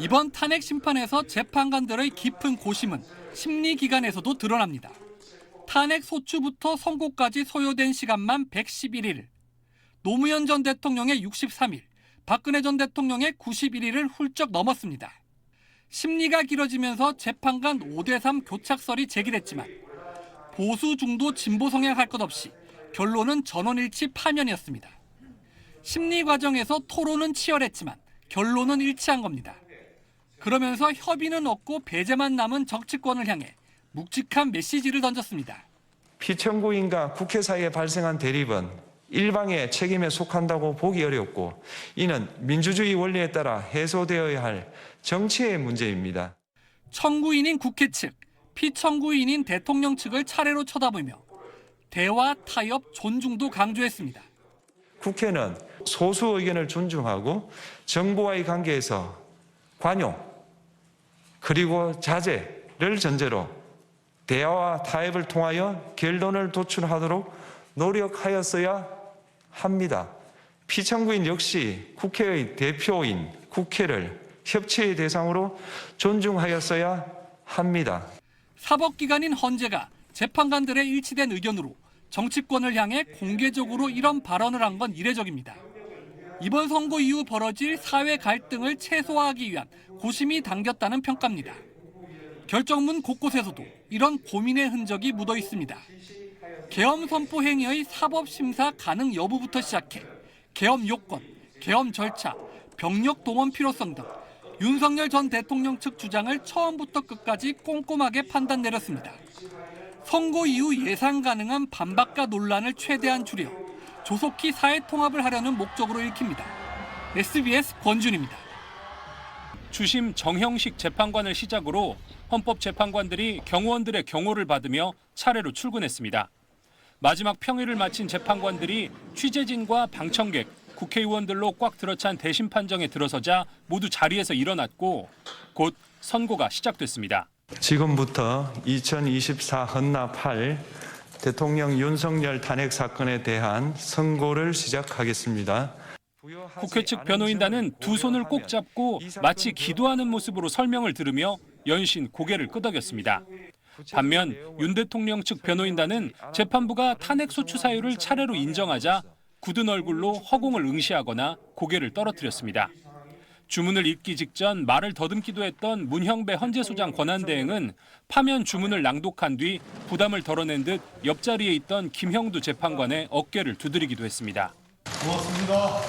이번 탄핵 심판에서 재판관들의 깊은 고심은 심리기관에서도 드러납니다. 탄핵 소추부터 선고까지 소요된 시간만 111일. 노무현 전 대통령의 63일, 박근혜 전 대통령의 91일을 훌쩍 넘었습니다. 심리가 길어지면서 재판관 5대3 교착설이 제기됐지만 보수 중도 진보 성향할 것 없이 결론은 전원일치 파면이었습니다. 심리 과정에서 토론은 치열했지만 결론은 일치한 겁니다. 그러면서 협의는 없고 배제만 남은 정치권을 향해 묵직한 메시지를 던졌습니다. 피청구인과 국회 사이에 발생한 대립은 일방의 책임에 속한다고 보기 어렵고 이는 민주주의 원리에 따라 해소되어야 할 정치의 문제입니다. 청구인인 국회 측, 피청구인인 대통령 측을 차례로 쳐다보며 대화, 타협, 존중도 강조했습니다. 국회는 소수 의견을 존중하고 정부와의 관계에서 관용 그리고 자제를 전제로 대화와 타협을 통하여 결론을 도출하도록 노력하였어야 합니다. 피청구인 역시 국회의 대표인 국회를 협치의 대상으로 존중하였어야 합니다. 사법기관인 헌재가 재판관들의 일치된 의견으로 정치권을 향해 공개적으로 이런 발언을 한 건 이례적입니다. 이번 선고 이후 벌어질 사회 갈등을 최소화하기 위한 고심이 담겼다는 평가입니다. 결정문 곳곳에서도 이런 고민의 흔적이 묻어 있습니다. 계엄 선포 행위의 사법심사 가능 여부부터 시작해 계엄 요건, 계엄 절차, 병력 동원 필요성 등 윤석열 전 대통령 측 주장을 처음부터 끝까지 꼼꼼하게 판단 내렸습니다. 선고 이후 예상 가능한 반박과 논란을 최대한 줄여 조속히 사회 통합을 하려는 목적으로 읽힙니다. SBS 권준입니다. 주심 정형식 재판관을 시작으로 헌법재판관들이 경호원들의 경호를 받으며 차례로 출근했습니다. 마지막 평일을 마친 재판관들이 취재진과 방청객, 국회의원들로 꽉 들어찬 대심 판정에 들어서자 모두 자리에서 일어났고 곧 선고가 시작됐습니다. 지금부터 2024 헌납 8 대통령 윤석열 탄핵 사건에 대한 선고를 시작하겠습니다. 국회 측 변호인단은 두 손을 꼭 잡고 마치 기도하는 모습으로 설명을 들으며 연신 고개를 끄덕였습니다. 반면 윤 대통령 측 변호인단은 재판부가 탄핵 소추 사유를 차례로 인정하자 굳은 얼굴로 허공을 응시하거나 고개를 떨어뜨렸습니다. 주문을 읽기 직전 말을 더듬기도 했던 문형배 헌재소장 권한대행은 파면 주문을 낭독한 뒤 부담을 덜어낸 듯 옆자리에 있던 김형두 재판관의 어깨를 두드리기도 했습니다. 고맙습니다.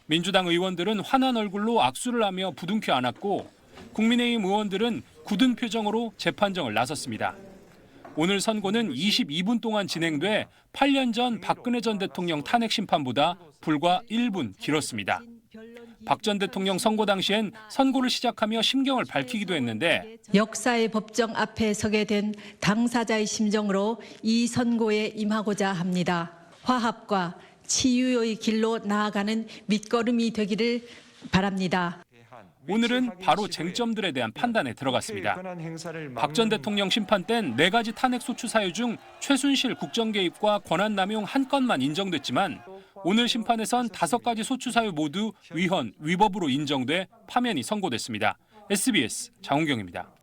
민주당 의원들은 환한 얼굴로 악수를 하며 부둥켜 안았고 국민의힘 의원들은 굳은 표정으로 재판정을 나섰습니다. 오늘 선고는 22분 동안 진행돼 8년 전 박근혜 전 대통령 탄핵 심판보다 불과 1분 길었습니다. 박 전 대통령 선고 당시엔 선고를 시작하며 심경을 밝히기도 했는데 역사의 법정 앞에 서게 된 당사자의 심정으로 이 선고에 임하고자 합니다. 화합과 치유의 길로 나아가는 밑거름이 되기를 바랍니다. 오늘은 바로 쟁점들에 대한 판단에 들어갔습니다. 박 전 대통령 심판 땐 4가지 탄핵 소추 사유 중 최순실 국정 개입과 권한 남용 한 건만 인정됐지만 오늘 심판에선 5가지 소추 사유 모두 위헌, 위법으로 인정돼 파면이 선고됐습니다. SBS 장훈경입니다.